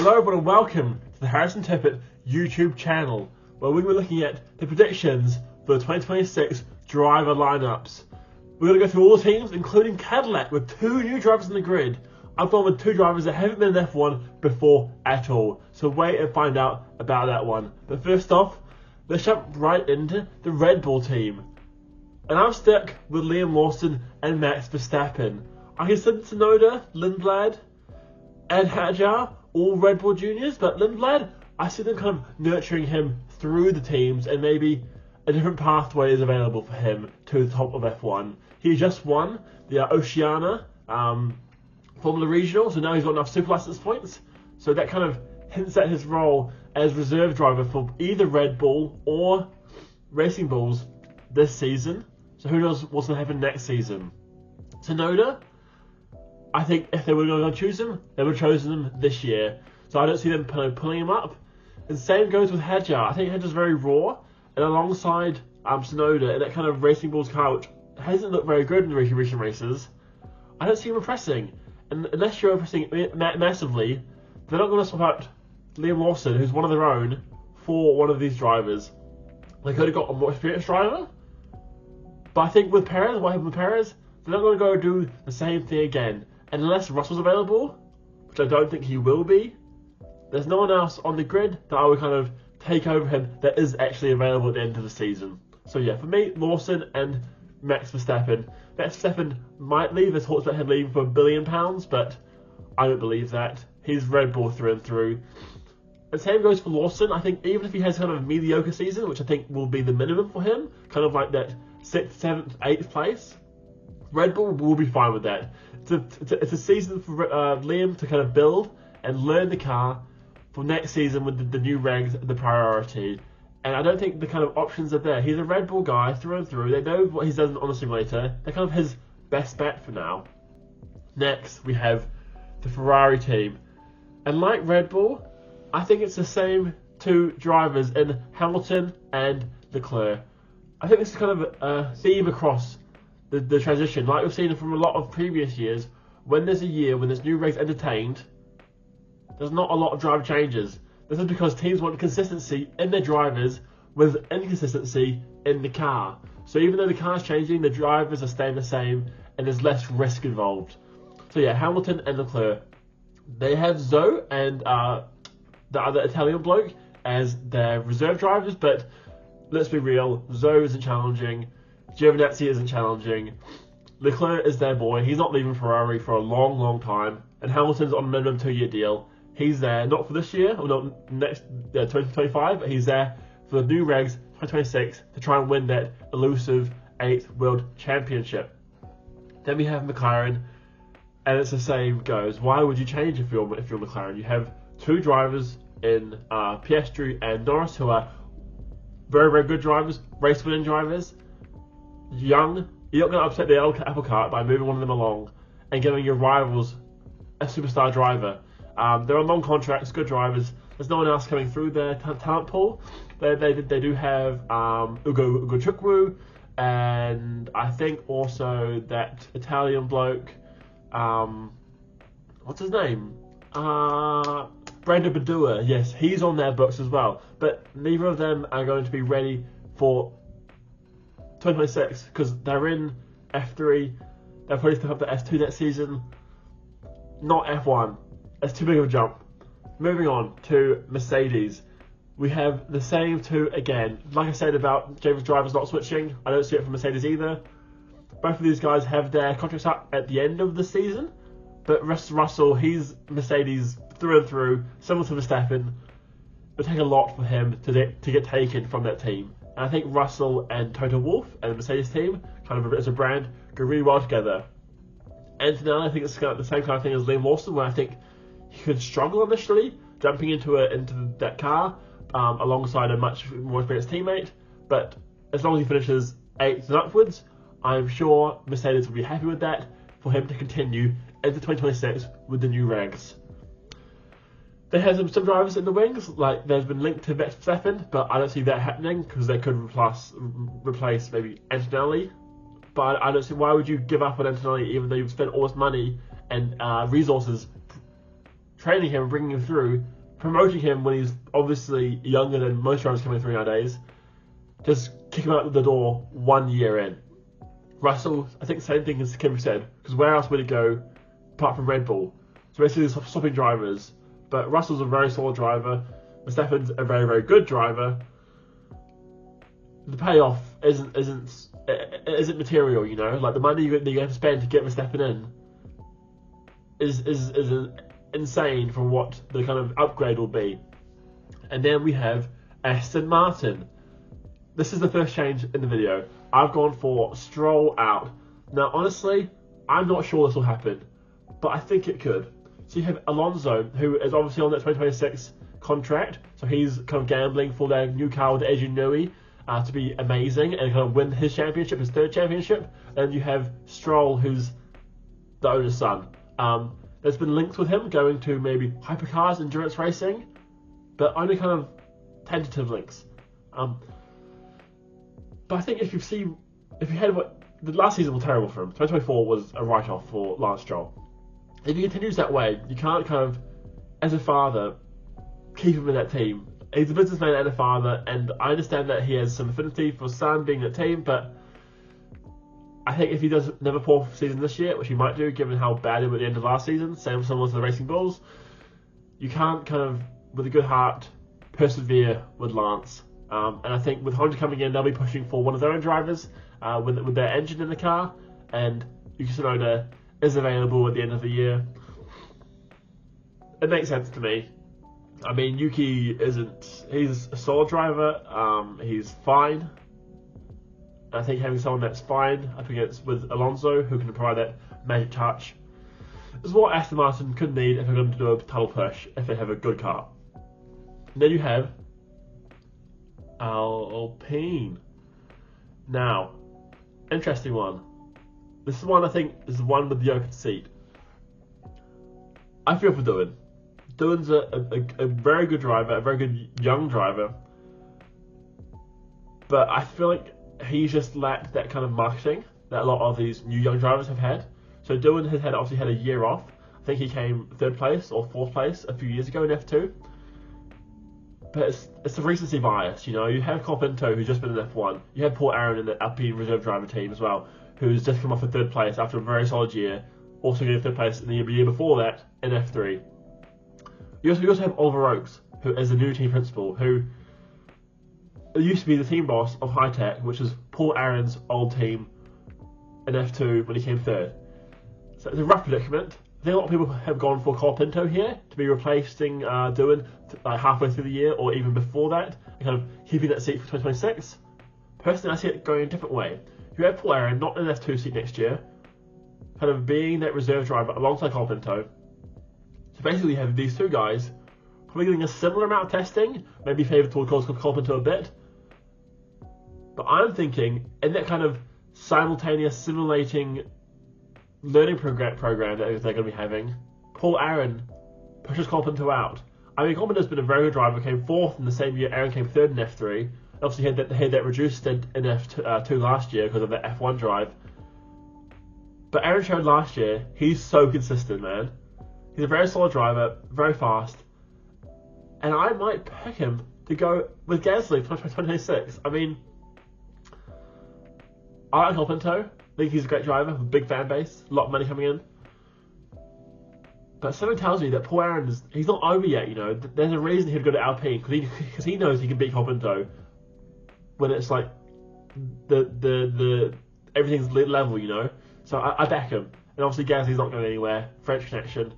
Hello everyone and welcome to the Harrison Tippett YouTube channel, where we were looking at the predictions for the 2026 driver lineups. We're going to go through all the teams, including Cadillac, with 2 new drivers in the grid. I've gone with 2 drivers that haven't been in F1 before at all, so wait and find out about that one. But first off, let's jump right into the Red Bull team. And I'm stuck with Liam Lawson and Max Verstappen. I consider Tsunoda, Lindblad, and Hadjar all Red Bull juniors, but Lindblad, I see them kind of nurturing him through the teams, and maybe a different pathway is available for him to the top of F1. He just won the Oceania Formula Regional, so now he's got enough super license points, so that kind of hints at his role as reserve driver for either Red Bull or Racing Bulls this season. So who knows what's going to happen next season. Tsunoda, I think if they were going to choose him, they would have chosen him this year. So I don't see them pulling him up. And same goes with Hadjar. I think Hadjar's very raw, and alongside Tsunoda in that kind of Racing Bulls car, which hasn't looked very good in the recent races, I don't see him impressing. And unless you're impressing massively, they're not going to swap out Liam Lawson, who's one of their own, for one of these drivers. They could have got a more experienced driver, but I think with Perez, what happened with Perez, they're not going to go do the same thing again. And unless Russell's available, which I don't think he will be, there's no one else on the grid that I would kind of take over him that is actually available at the end of the season. So yeah, for me, Lawson and Max Verstappen. Max Verstappen might leave. There's talks about him leaving for £1 billion, but I don't believe that. He's Red Bull through and through. The same goes for Lawson. I think even if he has kind of a mediocre season, which I think will be the minimum for him, kind of like that 6th, 7th, 8th place, Red Bull will be fine with that. It's a season for Liam to kind of build and learn the car for next season with the new regs the priority. And I don't think the kind of options are there. He's a Red Bull guy through and through. They know what he's done on the simulator. They're kind of his best bet for now. Next, we have the Ferrari team. And like Red Bull, I think it's the same 2 drivers in Hamilton and Leclerc. I think this is kind of a theme across the transition, like we've seen from a lot of previous years. When there's a year when there's new regs entertained, there's not a lot of driver changes. This is because teams want consistency in their drivers with inconsistency in the car. So even though the car's changing, the drivers are staying the same and there's less risk involved. So yeah, Hamilton and Leclerc. They have Zoe and the other Italian bloke as their reserve drivers, but let's be real, Zoe isn't challenging, Giovinazzi isn't challenging, Leclerc is their boy. He's not leaving Ferrari for a long, long time, and Hamilton's on a minimum 2-year deal. He's there, not for this year, or not next 2025, but he's there for the new regs 2026 to try and win that elusive 8th World Championship. Then we have McLaren, and it's the same goes. Why would you change if you're McLaren? You have 2 drivers in Piastri and Norris, who are very, very good drivers, race-winning drivers. Young, you're not going to upset the apple cart by moving one of them along and giving your rivals a superstar driver. They're on long contracts, good drivers. There's no one else coming through their talent pool. They do have Ugo Chukwu, and I think also that Italian bloke, what's his name? Brando Badua. Yes, he's on their books as well. But neither of them are going to be ready for 2026 because they're in F3. They'll probably step up to S2 next season. Not F1. That's too big of a jump. Moving on to Mercedes. We have the same 2 again. Like I said about James drivers not switching, I don't see it for Mercedes either. Both of these guys have their contracts up at the end of the season, but Russell, he's Mercedes through and through, similar to Verstappen. It would take a lot for him to get taken from that team. And I think Russell and Toto Wolff and the Mercedes team, kind of as a brand, go really well together. Antonelli, I think it's kind of the same kind of thing as Liam Lawson, where I think he could struggle initially jumping into that car alongside a much more experienced teammate. But as long as he finishes 8th and upwards, I'm sure Mercedes will be happy with that for him to continue into 2026 with the new regs. They have some drivers in the wings, like there's been linked to Max Verstappen, but I don't see that happening because they could replace maybe Antonelli. But I don't see why would you give up on Antonelli even though you've spent all this money and resources training him, bringing him through, promoting him when he's obviously younger than most drivers coming through nowadays. Just kick him out the door 1 year in. Russell, I think the same thing as Kim said, because where else would he go apart from Red Bull? So basically swapping drivers. But Russell's a very solid driver. Verstappen's a very, very good driver. The payoff isn't material, you know. Like the money that you have to spend to get Verstappen in is insane from what the kind of upgrade will be. And then we have Aston Martin. This is the first change in the video. I've gone for Stroll out. Now, honestly, I'm not sure this will happen, but I think it could. So you have Alonso, who is obviously on that 2026 contract, so he's kind of gambling for their new car with Adrian Newey to be amazing and kind of win his championship, his third championship. And you have Stroll, who's the owner's son. There's been links with him going to maybe hypercars, endurance racing, but only kind of tentative links. But I think if you had what the last season was terrible for him. 2024 was a write-off for Lance Stroll. If he continues that way, you can't kind of, as a father, keep him in that team. He's a businessman and a father, and I understand that he has some affinity for son being in that team, but I think if he does another poor season this year, which he might do given how bad he was at the end of last season, same with the Racing Bulls, you can't kind of, with a good heart, persevere with Lance. And I think with Honda coming in, they'll be pushing for one of their own drivers with their engine in the car, and Yuki Tsunoda is available at the end of the year. It makes sense to me. I mean, Yuki he's a solid driver, he's fine. I think having someone that's fine up against with Alonso, who can provide that magic touch, is what Aston Martin could need if they're going to do a title push, if they have a good car. And then you have Alpine. Now, interesting one. This is one I think is the one with the open seat. I feel for Doohan. Doohan's a very good driver, a very good young driver, but I feel like he's just lacked that kind of marketing that a lot of these new young drivers have had. So Doohan has obviously had a year off. I think he came 3rd place or 4th place a few years ago in F2. But it's the recency bias, you know. You have Colapinto, who's just been in F1. You have Paul Aaron in the Alpine reserve driver team as well, who's just come off a 3rd place after a very solid year, also getting 3rd place in the year before that in F3. You also have Oliver Oakes, who is the new team principal, who used to be the team boss of High Tech, which is Paul Aaron's old team in F2 when he came 3rd. So it's a rough predicament. I think a lot of people have gone for Colapinto here to be replacing Doohan halfway through the year or even before that, and kind of keeping that seat for 2026. Personally, I see it going a different way. You have Paul Aaron not in an F2 seat next year, kind of being that reserve driver alongside Colapinto. So basically you have these two guys probably getting a similar amount of testing, maybe favoured towards Colapinto a bit. But I'm thinking in that kind of simultaneous simulating learning program that they're going to be having, Paul Aaron pushes Colapinto out. I mean, Colapinto's been a very good driver, came 4th in the same year Aaron came 3rd in F3. Obviously he had that reduced stint in F2 last year because of the F1 drive. But Aaron showed last year, he's so consistent, man. He's a very solid driver, very fast. And I might pick him to go with Gasly for 2026. I mean, I like Colapinto. I think he's a great driver, with a big fan base, a lot of money coming in. But something tells me that Paul Aaron he's not over yet, you know. There's a reason he'd go to Alpine, because he knows he can beat Colapinto when it's like the everything's level, you know. So I back him. And obviously Gasly's not going anywhere. French connection.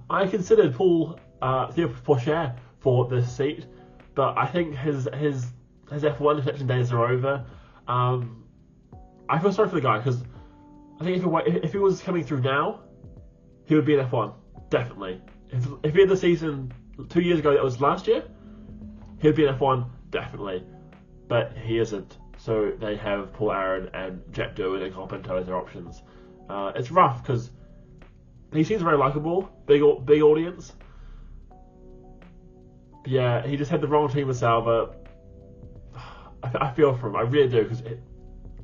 I considered Paul Pourchaire for this seat, but I think his F1 connection days are over. I feel sorry for the guy because I think if he was coming through now, he would be in F1 definitely. If he had the season 2 years ago that was last year, he would be in F1 definitely. But he isn't. So they have Paul Aaron and Jack Doohan and Colapinto as their options. It's rough because he seems very likable, big audience. But yeah, he just had the wrong team with Sauber. I feel for him, I really do, because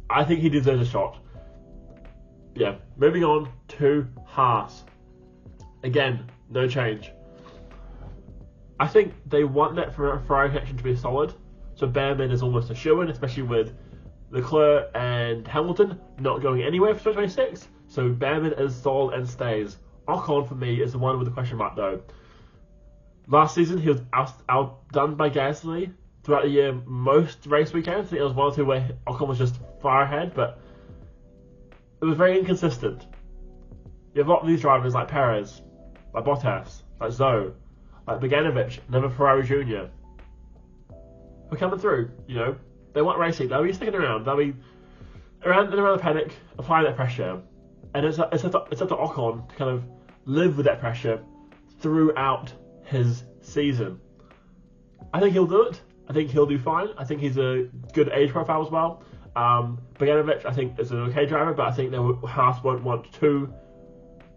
I think he deserves a shot. Yeah, moving on to Haas. Again, no change. I think they want that Ferrari connection to be solid. So Behrman is almost a shoo-in, especially with Leclerc and Hamilton not going anywhere for 2026. So Behrman is solid and stays. Ocon, for me, is the one with the question mark, though. Last season, he was outdone by Gasly throughout the year, most race weekends. I think it was 1 or 2 where Ocon was just far ahead, but it was very inconsistent. You have a lot of these drivers like Perez, like Bottas, like Zoe, like Bogdanovich, another Ferrari Jr. We're coming through, you know. They want racing. They'll be sticking around. They'll be around the paddock, applying that pressure. And it's up to Ocon to kind of live with that pressure throughout his season. I think he'll do it. I think he'll do fine. I think he's a good age profile as well. Bogdanovich, I think, is an okay driver, but I think Haas won't want 2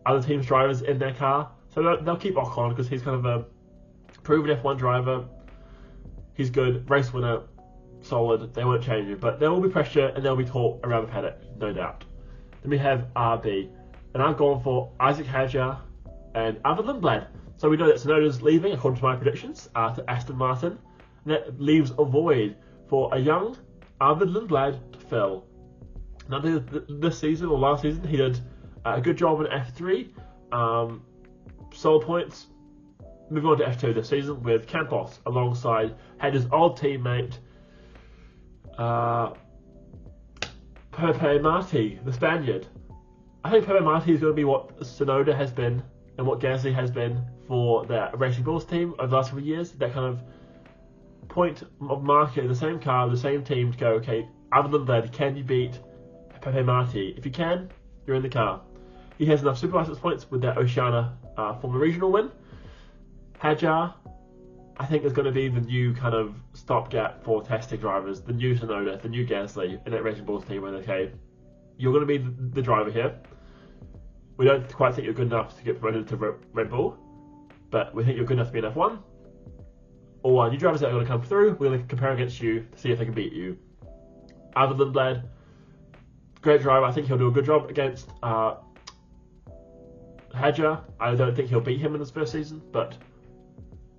other teams' drivers in their car. So they'll keep Ocon because he's kind of a proven F1 driver. He's good, race winner, solid. They won't change it, but there will be pressure and there will be talk around the paddock, no doubt. Then we have RB, and I've gone for Isaac Hadjar and Arvid Lindblad. So we know that Tsunoda's leaving, according to my predictions, to Aston Martin. And that leaves a void for a young Arvid Lindblad to fill. Now, this season or last season, he did a good job in F3, solid points. Moving on to F2 this season with Campos alongside Hadjar's old teammate Pepe Marti, the Spaniard. I think Pepe Marti is going to be what Tsunoda has been and what Gasly has been for the Racing Bulls team over the last few years. That kind of point of market in the same car, the same team to go, okay, other than that, can you beat Pepe Marti? If you can, you're in the car. He has enough super license points with that Oceania Formula Regional win. Hadjar, I think, is going to be the new kind of stopgap for testing drivers, the new Tsunoda, the new Gasly in that Racing Bulls team. Where, okay, you're going to be the driver here. We don't quite think you're good enough to get promoted to Red Bull, but we think you're good enough to be in F1. Or new drivers that are going to come through, we're going to compare against you to see if they can beat you. Arvid Lindblad, great driver. I think he'll do a good job against Hadjar. I don't think he'll beat him in his first season, but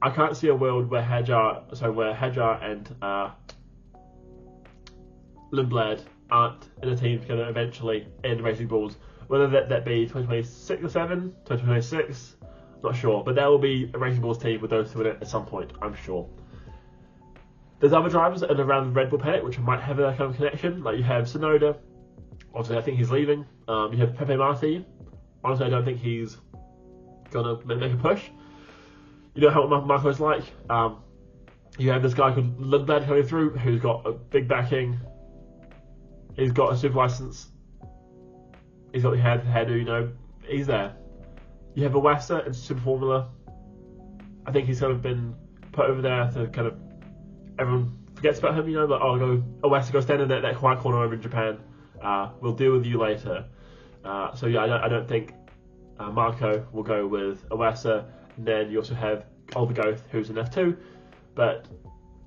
I can't see a world where Hadjar and Lindblad aren't in a team together eventually in Racing Bulls. Whether that be 2026 or 2026, not sure. But there will be a Racing Bulls team with those two in it at some point, I'm sure. There's other drivers that are around the Red Bull paddock which might have that kind of connection. Like you have Tsunoda. Obviously, I think he's leaving. You have Pepe Marti. Honestly, I don't think he's going to make a push. You know how Marco's like. You have this guy called Lindblad coming through who's got a big backing. He's got a super license. He's got the hairdo, you know. He's there. You have Iwasa in Super Formula. I think he's kind of been put over there to kind of everyone forgets about him, you know. Like, oh, Iwasa, go stand in that quiet corner over in Japan. We'll deal with you later. So yeah, I don't think Marco will go with Iwasa. And then you also have Oliver Goeth, who's in F2, but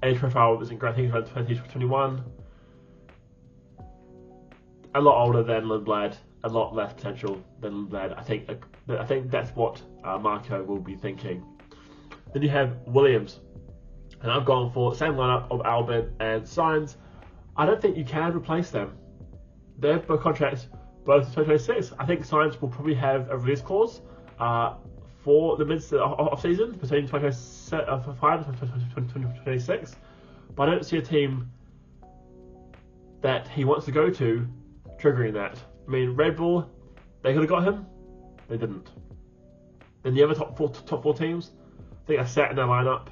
age profile isn't great. I think he's around 20 to 21. A lot older than Lindblad, a lot less potential than Lindblad. I think that's what Marco will be thinking. Then you have Williams, and I've gone for the same lineup of Albon and Sainz. I don't think you can replace them. They have both contracts both 2026. I think Sainz will probably have a release clause for the mid-off season between 2025 and 2026, but I don't see a team that he wants to go to triggering that. I mean, Red Bull, they could have got him, they didn't. Then the other top four teams, I think are set in their lineup.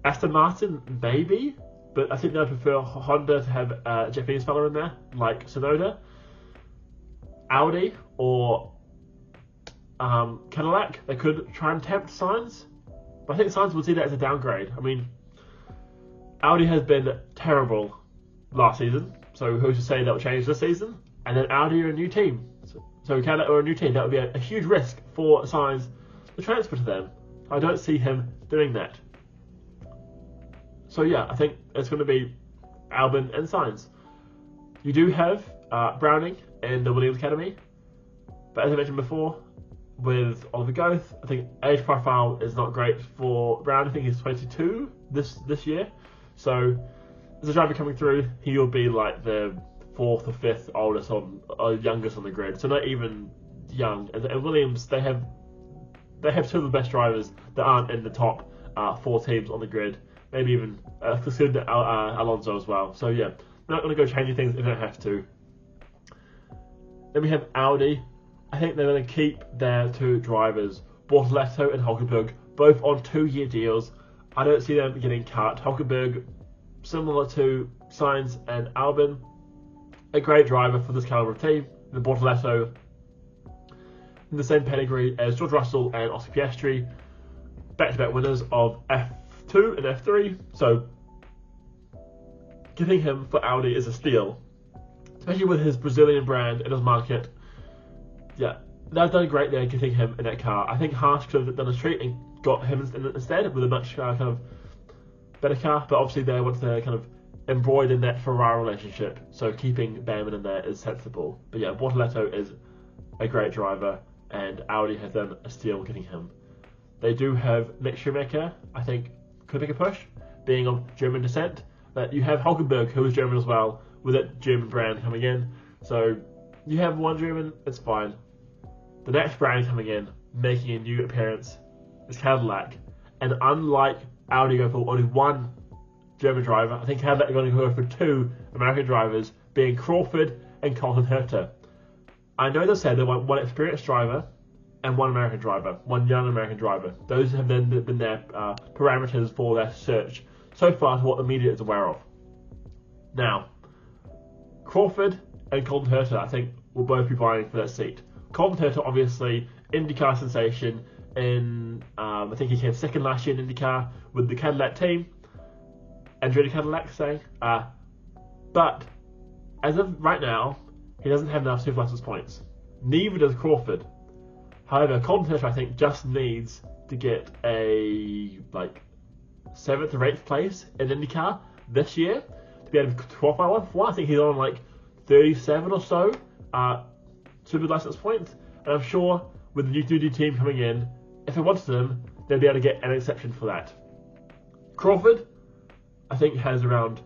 Aston Martin, maybe, but I think they'd prefer Honda to have a Japanese fella in there, like Tsunoda. Audi or Cadillac, they could try and tempt Sainz, but I think Sainz would see that as a downgrade. I mean, Audi has been terrible last season, so who's to say that will change this season? And then Audi are a new team, so Cadillac are a new team. That would be a huge risk for Sainz to transfer to them. I don't see him doing that. So yeah, I think it's going to be Albon and Sainz. You do have Browning in the Williams Academy, but as I mentioned before, with Oliver Goeth. I think age profile is not great for Brown. I think he's 22 this year. So as a driver coming through, he will be like the 4th or 5th oldest or youngest on the grid. So not even young. And Williams, they have 2 of the best drivers that aren't in the top 4 teams on the grid. Maybe even consider Alonso as well. So yeah, they're not going to go changing things if they don't have to. Then we have Audi. I think they're going to keep their 2 drivers, Bortoleto and Hulkenberg, both on 2-year deals. I don't see them getting cut. Hulkenberg, similar to Sainz and Albon, a great driver for this caliber of team. And Bortoleto, in the same pedigree as George Russell and Oscar Piastri, back-to-back winners of F2 and F3. So getting him for Audi is a steal, especially with his Brazilian brand in his market. Yeah, they've done great there getting him in that car. I think Haas could have done a treat and got him instead with a much kind of better car, but obviously they want to kind of embroider in that Ferrari relationship, so keeping Bamman in there is sensible. But yeah, Bortoleto is a great driver, and Audi has done a steal getting him. They do have Mick Schumacher, I think, could make a push, being of German descent. But you have Hulkenberg, who is German as well, with that German brand coming in. So you have one German, it's fine. The next brand coming in, making a new appearance, is Cadillac. And unlike Audi going for only one German driver, I think Cadillac are going to go for 2 American drivers, being Crawford and Colton Herta. I know they said they want one experienced driver and one American driver, one young American driver. Those have been their parameters for their search so far to what the media is aware of. Now, Crawford and Colton Herta, I think, will both be vying for that seat. Colton Herta, obviously, IndyCar sensation. I think he came second last year in IndyCar with the Cadillac team. Andretti Cadillac, saying. But as of right now, he doesn't have enough super license points. Neither does Crawford. However, Colton Herta, I think, just needs to get a 7th or 8th place in IndyCar this year to be able to qualify one for one. I think he's on 37 or so super license points, and I'm sure with the new team coming in, if they wanted them, they'd be able to get an exception for that. Crawford, I think, has around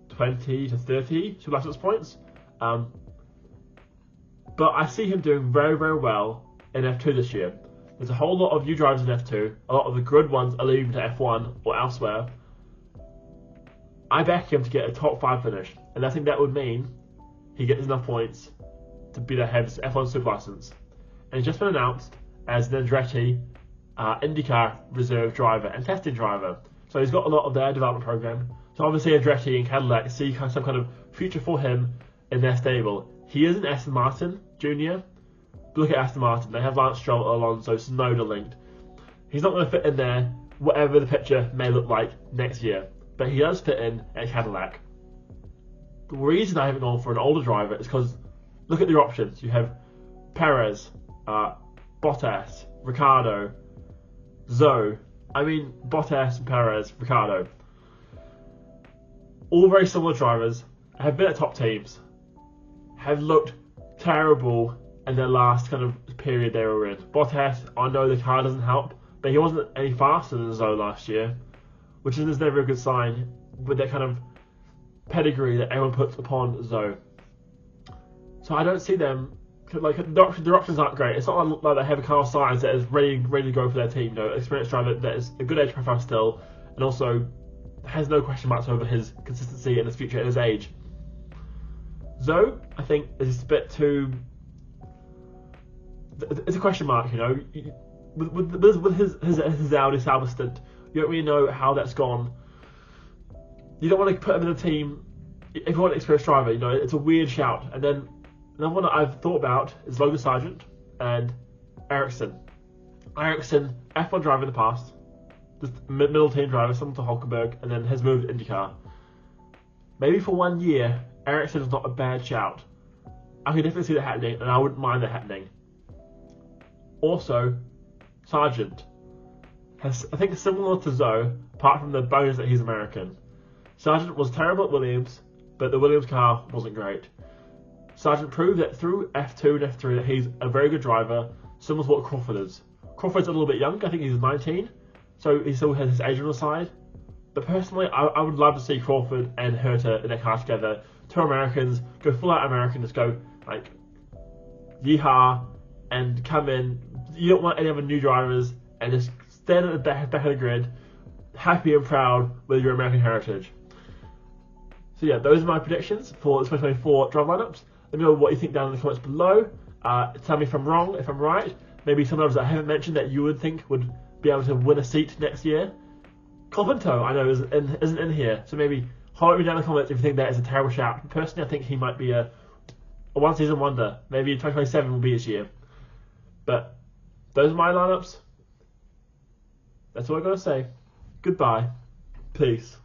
20 to 30 super license points, but I see him doing very, very well in F2 this year. There's a whole lot of new drivers in F2. A lot of the good ones are leaving to F1 or elsewhere. I back him to get a top 5 finish, and I think that would mean he gets enough points to be the head F1 super license. And he's just been announced as an Andretti IndyCar reserve driver and testing driver. So he's got a lot of their development program. So obviously Andretti and Cadillac see some kind of future for him in their stable. He is an Aston Martin junior. Look at Aston Martin. They have Lance Stroll, Alonso, Tsunoda linked. He's not going to fit in there, whatever the picture may look like next year. But he does fit in at Cadillac. The reason I haven't gone for an older driver is because look at your options. You have Perez, Bottas, Ricciardo, Zhou. Bottas, Perez, Ricciardo. All very similar drivers, have been at top teams, have looked terrible in their last kind of period they were in. Bottas, I know the car doesn't help, but he wasn't any faster than Zhou last year, which is never a good sign with that kind of pedigree that everyone puts upon Zhou. So I don't see them, their options aren't great. It's not like they have a Carl Sainz that is ready to go for their team. Experienced driver that is a good age profile still, and also has no question marks over his consistency and his future at his age. Zhou, I think, is a bit too. It's a question mark, with his Audi Sauber stint. You don't really know how that's gone. You don't want to put him in a team if you want an experienced driver. It's a weird shout. And then another one that I've thought about is Logan Sargent and Ericsson. Ericsson, F1 driver in the past, just middle team driver, similar to Hulkenberg, and then has moved to IndyCar. Maybe for 1 year, Ericsson is not a bad shout. I can definitely see that happening, and I wouldn't mind that happening. Also, Sargent has, I think, similar to Zhou, apart from the bonus that he's American. Sargent was terrible at Williams, but the Williams car wasn't great. Sargent proved that through F2 and F3 that he's a very good driver, similar to what Crawford is. Crawford's a little bit young. I think he's 19, so he still has his age on the side. But personally, I would love to see Crawford and Herta in a car together. Two Americans, go full out American, just go like yeehaw and come in. You don't want any other new drivers, and just stand at the back of the grid, happy and proud with your American heritage. So yeah, those are my predictions for the 2024 drive lineups. Let me know what you think down in the comments below. Tell me if I'm wrong, if I'm right. Maybe some others I haven't mentioned that you would think would be able to win a seat next year. Copinto, I know, isn't in here, so maybe holler at me down in the comments if you think that is a terrible shout. Personally, I think he might be a one-season wonder. Maybe 2027 will be his year. But those are my lineups. That's all I got to say. Goodbye. Peace.